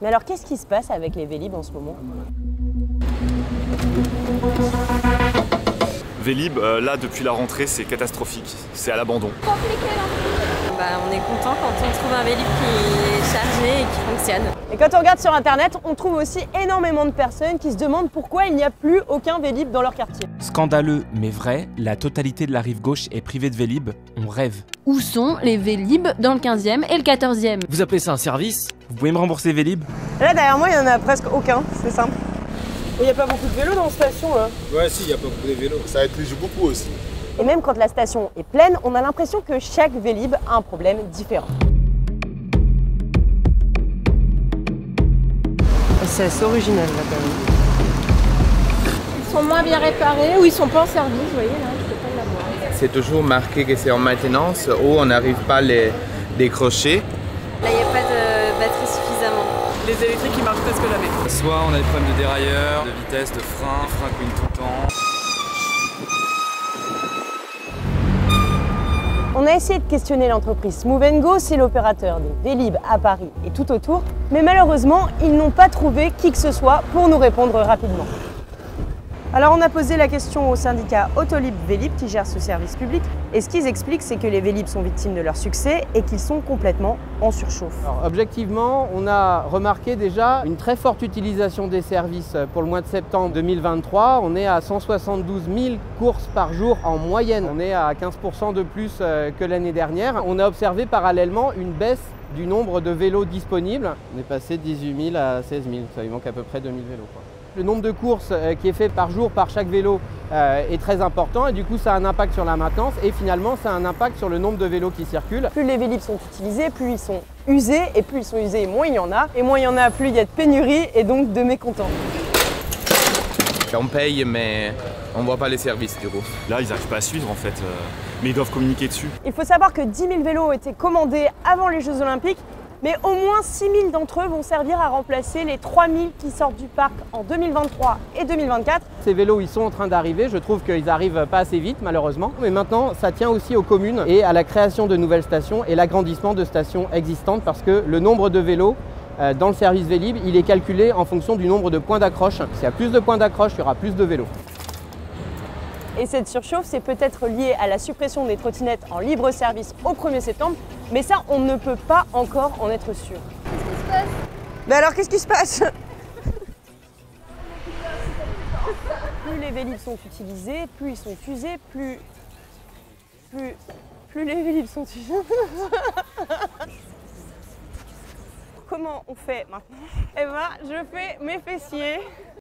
Mais alors qu'est-ce qui se passe avec les Vélib en ce moment? Vélib, là depuis la rentrée, c'est catastrophique, c'est à l'abandon. On est content quand on trouve un Vélib qui est chargé et qui fonctionne. Et quand on regarde sur internet, on trouve aussi énormément de personnes qui se demandent pourquoi il n'y a plus aucun Vélib dans leur quartier. Scandaleux mais vrai, la totalité de la rive gauche est privée de Vélib, on rêve. Où sont les Vélib dans le 15e et le 14e? Vous appelez ça un service? Vous pouvez me rembourser Vélib? Là derrière moi il n'y en a presque aucun, c'est simple. Il n'y a pas beaucoup de vélos dans la station là. Ouais si, il y a pas beaucoup de vélos. Ça étudie beaucoup aussi. Et même quand la station est pleine, on a l'impression que chaque Vélib a un problème différent. C'est assez original là quand même. Ils sont moins bien réparés ou ils sont pas en service, vous voyez là, je peux pas l'avoir. C'est toujours marqué que c'est en maintenance ou on n'arrive pas à les décrocher. Là, il n'y a pas de batterie suffisamment. Les électriques qui marchent presque jamais. Soit on a des problèmes de dérailleur, de vitesse, de frein, les freins couinent tout le temps. On a essayé de questionner l'entreprise Move & Go, c'est l'opérateur des Vélib à Paris et tout autour, mais malheureusement, ils n'ont pas trouvé qui que ce soit pour nous répondre rapidement. Alors on a posé la question au syndicat Autolib Vélib qui gère ce service public, et ce qu'ils expliquent c'est que les Vélib sont victimes de leur succès et qu'ils sont complètement en surchauffe. Alors, objectivement, on a remarqué déjà une très forte utilisation des services pour le mois de septembre 2023. On est à 172 000 courses par jour en moyenne. On est à 15% de plus que l'année dernière. On a observé parallèlement une baisse du nombre de vélos disponibles. On est passé de 18 000 à 16 000, ça lui manque à peu près 2000 vélos, quoi. Le nombre de courses qui est fait par jour par chaque vélo est très important et du coup ça a un impact sur la maintenance et finalement ça a un impact sur le nombre de vélos qui circulent. Plus les Vélib sont utilisés, plus ils sont usés, et plus ils sont usés, moins il y en a. Et moins il y en a, plus il y a de pénurie et donc de mécontents. On paye mais on ne voit pas les services du coup. Là, ils n'arrivent pas à suivre en fait, mais ils doivent communiquer dessus. Il faut savoir que 10 000 vélos ont été commandés avant les Jeux Olympiques, mais au moins 6 000 d'entre eux vont servir à remplacer les 3 000 qui sortent du parc en 2023 et 2024. Ces vélos, ils sont en train d'arriver. Je trouve qu'ils n'arrivent pas assez vite, malheureusement. Mais maintenant, ça tient aussi aux communes et à la création de nouvelles stations et l'agrandissement de stations existantes parce que le nombre de vélos dans le service Vélib, il est calculé en fonction du nombre de points d'accroche. S'il y a plus de points d'accroche, il y aura plus de vélos. Et cette surchauffe, c'est peut-être lié à la suppression des trottinettes en libre service au 1er septembre, mais ça, on ne peut pas encore en être sûr. Qu'est-ce qui se passe? Mais alors, qu'est-ce qui se passe? Plus les Vélib sont utilisés, plus ils sont usés, plus les Vélib sont usés. Comment on fait maintenant? Eh ben, je fais mes fessiers.